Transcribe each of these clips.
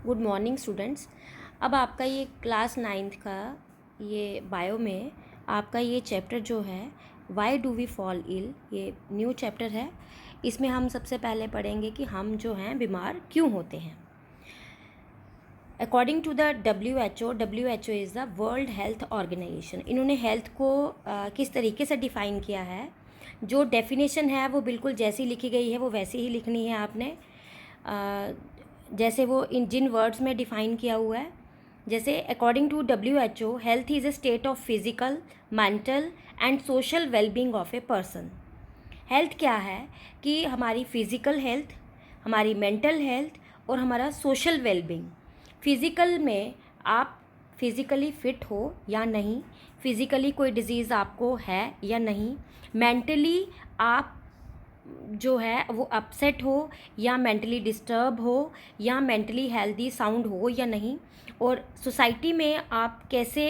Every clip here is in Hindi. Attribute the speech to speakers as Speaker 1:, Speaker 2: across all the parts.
Speaker 1: Good morning students. अब आपका ये क्लास 9th का ये बायो में आपका ये चैप्टर जो है why do we fall ill, ये न्यू चैप्टर है। इसमें हम सबसे पहले पढ़ेंगे कि हम जो हैं बीमार क्यों होते हैं। According to the WHO is the World Health Organization. इन्होंने हेल्थ को किस तरीके से डिफ़ाइन किया है, जो डेफिनेशन है वो बिल्कुल जैसी लिखी गई है वो वैसी ही लिखनी है आपने, जैसे वो इन जिन वर्ड्स में डिफ़ाइन किया हुआ है। जैसे according to WHO, health is a state of physical, mental and social wellbeing of a person. Health क्या है कि हमारी फिज़िकल हेल्थ, हमारी मेंटल हेल्थ और हमारा सोशल वेलबींग। फिज़िकल में आप फिज़िकली फ़िट हो या नहीं, फिज़िकली कोई डिज़ीज़ आपको है या नहीं, मेंटली आप जो है वो अपसेट हो या मेंटली डिस्टर्ब हो या मेंटली हेल्दी साउंड हो या नहीं, और सोसाइटी में आप कैसे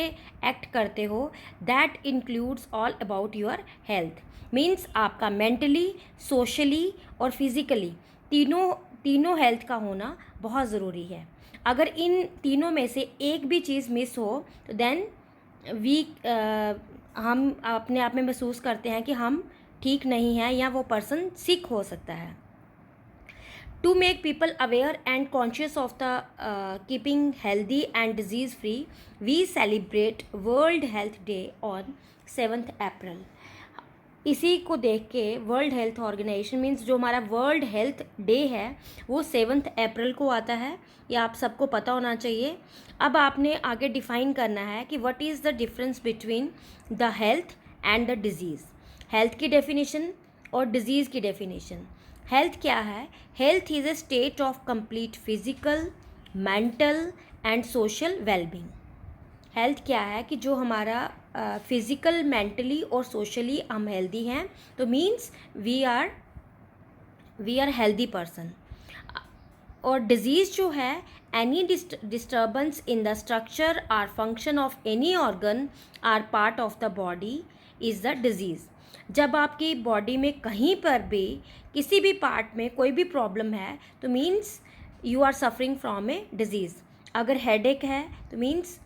Speaker 1: एक्ट करते हो, that includes all about your health. Means आपका मेंटली, सोशली और फिज़िकली तीनों हेल्थ का होना बहुत ज़रूरी है। अगर इन तीनों में से एक भी चीज़ मिस हो तो देन हम अपने आप में महसूस करते हैं कि हम ठीक नहीं है या वो पर्सन सिक हो सकता है। To make people aware and conscious of the keeping healthy and disease free, we celebrate World Health Day on 7th April. इसी को देख के वर्ल्ड हेल्थ ऑर्गेनाइजेशन, मीन्स जो हमारा वर्ल्ड हेल्थ डे है वो 7th अप्रैल को आता है। ये आप सबको पता होना चाहिए। अब आपने आगे डिफ़ाइन करना है कि what is the difference between the health and the disease. Health की डेफिनेशन और डिज़ीज़ की डेफिनेशन। हेल्थ क्या है? Health is a state of complete physical, mental and social wellbeing. Health क्या है कि जो हमारा फिज़िकल, मेंटली और सोशली हम हेल्दी हैं, तो means we are healthy person. और डिजीज़ जो है, any disturbance in the structure or function of any organ or part of the body is the disease. जब आपकी बॉडी में कहीं पर भी किसी भी पार्ट में कोई भी प्रॉब्लम है तो means you are suffering from a disease. अगर हेडेक है तो मीन्स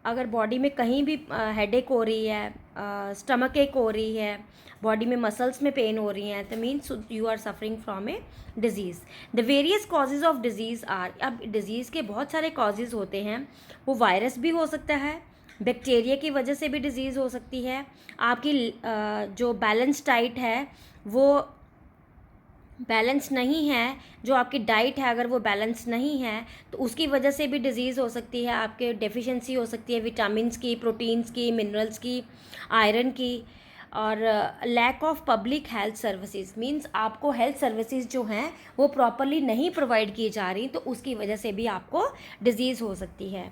Speaker 1: अगर बॉडी में कहीं भी हेडेक हो रही है, स्टमक एक हो रही है, बॉडी में मसल्स में पेन हो रही हैं, तो means you are suffering from a disease. The various causes of disease are, अब डिजीज़ के बहुत सारे कॉजेज़ होते हैं। वो वायरस भी हो सकता है, बैक्टीरिया की वजह से भी डिजीज़ हो सकती है, आपकी जो बैलेंस डाइट है वो बैलेंस नहीं है, जो आपकी डाइट है अगर वो बैलेंस नहीं है तो उसकी वजह से भी डिज़ीज़ हो सकती है। आपके डेफिशिएंसी हो सकती है विटामिन्स की, प्रोटीन्स की, मिनरल्स की, आयरन की। और lack of public health services, means आपको हेल्थ सर्विसेज जो हैं वो प्रॉपरली नहीं प्रोवाइड की जा रही, तो उसकी वजह से भी आपको डिज़ीज़ हो सकती है।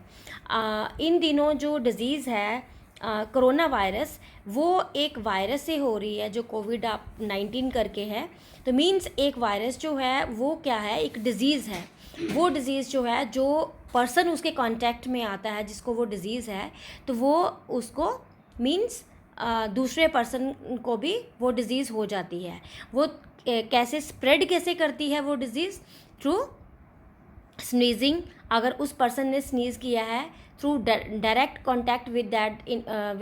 Speaker 1: इन दिनों जो डिज़ीज़ है कोरोना वायरस, वो एक वायरस से हो रही है जो कोविड-19 करके है। तो मीन्स एक वायरस जो है वो क्या है, एक डिज़ीज़ है। वो डिज़ीज़ जो है, जो पर्सन उसके कांटेक्ट में आता है जिसको वो डिज़ीज़ है, तो वो उसको मीन्स दूसरे पर्सन को भी वो डिज़ीज़ हो जाती है। वो कैसे स्प्रेड कैसे करती है वो डिज़ीज़? Through sneezing. अगर उस पर्सन ने स्नीज़ किया है, through direct contact with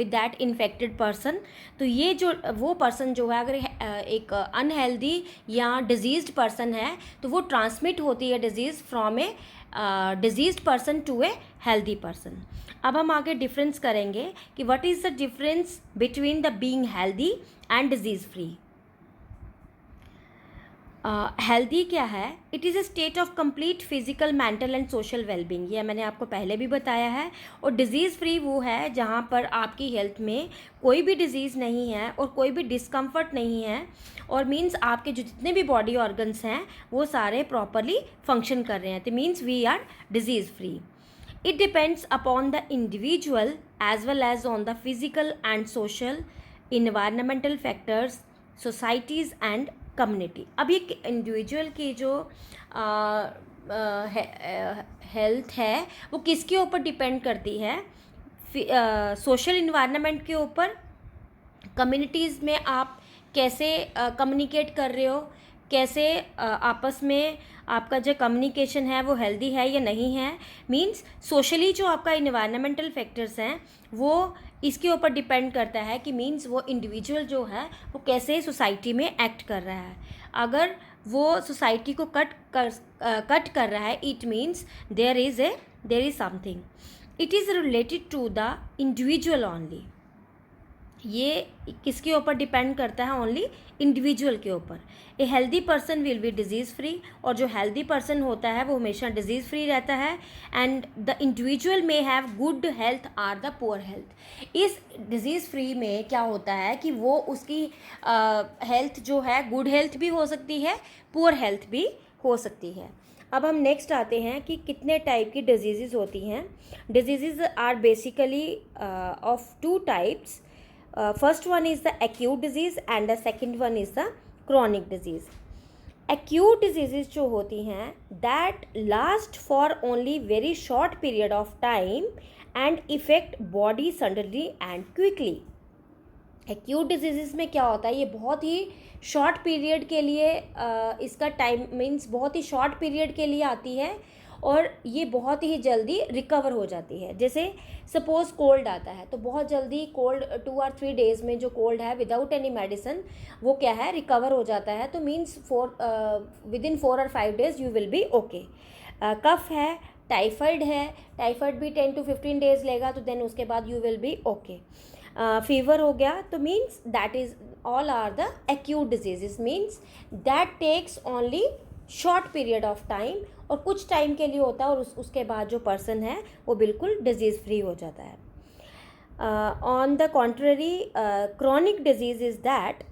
Speaker 1: that infected person, तो ये जो वो पर्सन जो है अगर एक अनहेल्दी या डिजीज्ड पर्सन है तो वो ट्रांसमिट होती है disease from a diseased person to a healthy person. अब हम आगे डिफरेंस करेंगे कि what is the difference between the being healthy and disease free. Healthy क्या है? It is a state of complete physical, mental and social wellbeing. ये मैंने आपको पहले भी बताया है। और डिज़ीज़ फ्री वो है जहाँ पर आपकी हेल्थ में कोई भी डिज़ीज़ नहीं है और कोई भी डिस्कम्फर्ट नहीं है, और मीन्स आपके जो जितने भी बॉडी ऑर्गन्स हैं वो सारे प्रॉपरली फंक्शन कर रहे हैं, तो means we are disease free. It depends upon the individual as well as on the physical and social, environmental factors, societies and community। अब ये इंडिविजुअल की जो हेल्थ है वो किसके ऊपर डिपेंड करती है? सोशल इन्वायरमेंट के ऊपर, कम्युनिटीज़ में आप कैसे कम्युनिकेट कर रहे हो, कैसे आपस में आपका जो कम्युनिकेशन है वो हेल्दी है या नहीं है। मीन्स सोशली जो आपका इन्वायरमेंटल फैक्टर्स हैं वो इसके ऊपर डिपेंड करता है कि मीन्स वो इंडिविजुअल जो है वो कैसे सोसाइटी में एक्ट कर रहा है। अगर वो सोसाइटी को कट कर रहा है, it means there is something, it is related to the individual only. ये किसके ऊपर डिपेंड करता है? ओनली इंडिविजुअल के ऊपर। ए healthy person will be disease free, और जो हेल्दी पर्सन होता है वो हमेशा डिजीज़ फ्री रहता है। And the individual may have good health or the poor health. इस डिजीज़ फ्री में क्या होता है कि वो उसकी हेल्थ जो है गुड हेल्थ भी हो सकती है, पुअर हेल्थ भी हो सकती है। अब हम नेक्स्ट आते हैं कि कितने टाइप की डिजीज़ होती हैं। Disease are basically of two types. First one is the acute disease and the second one is the chronic disease. Acute diseases जो होती हैं that last for only very short period of time and affect body suddenly and quickly. Acute disease में क्या होता है, ये बहुत ही शॉर्ट पीरियड के लिए इसका टाइम मीन्स बहुत ही शॉर्ट पीरियड के लिए आती है और ये बहुत ही जल्दी रिकवर हो जाती है। जैसे सपोज़ कोल्ड आता है तो बहुत जल्दी कोल्ड 2 और 3 डेज़ में जो कोल्ड है विदाउट एनी मेडिसिन वो क्या है रिकवर हो जाता है। तो मीन्स विदिन 4 और 5 days you will be okay. Cough है, टाइफाइड है, टाइफाइड भी 10 to 15 डेज़ लेगा तो देन उसके बाद you will be okay. Fever हो गया तो means that is all are the acute disease, means that takes only short period of time और कुछ टाइम के लिए होता है और उसके बाद जो पर्सन है वो बिल्कुल डिजीज़ फ्री हो जाता है। On the contrary chronic disease is that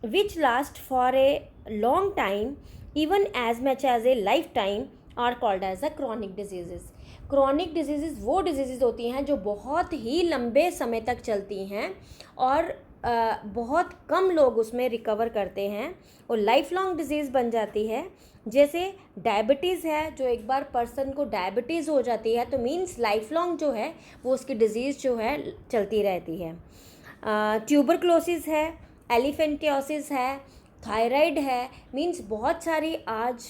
Speaker 1: which last for a long time even as much as a lifetime or called as a chronic disease. Chronic disease वो डिजीज़ होती हैं जो बहुत ही लंबे समय तक चलती हैं और बहुत कम लोग उसमें रिकवर करते हैं और लाइफ लॉन्ग डिजीज़ बन जाती है। जैसे डायबिटीज़ है, जो एक बार पर्सन को डायबिटीज़ हो जाती है तो मीन्स लाइफ लॉन्ग जो है वो उसकी डिजीज़ जो है चलती रहती है। ट्यूबरक्लोसिस है, एलिफेंटियोसिस है, थायराइड है, मीन्स बहुत सारी आज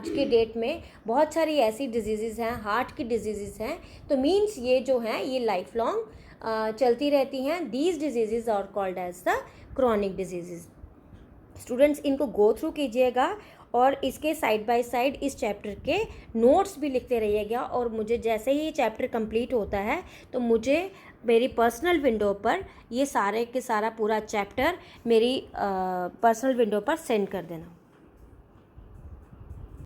Speaker 1: के डेट में बहुत सारी ऐसी डिजीज़ हैं, हार्ट की डिजीज़ हैं, तो मीन्स ये जो हैं ये लाइफ लॉन्ग चलती रहती हैं। These disease are called as the chronic disease. Students इनको गो थ्रू कीजिएगा और इसके साइड बाय साइड इस चैप्टर के नोट्स भी लिखते रहिएगा और मुझे जैसे ही ये चैप्टर कंप्लीट होता है तो मुझे मेरी पर्सनल विंडो पर ये सारे के सारा पूरा चैप्टर मेरी पर्सनल विंडो पर सेंड कर देना।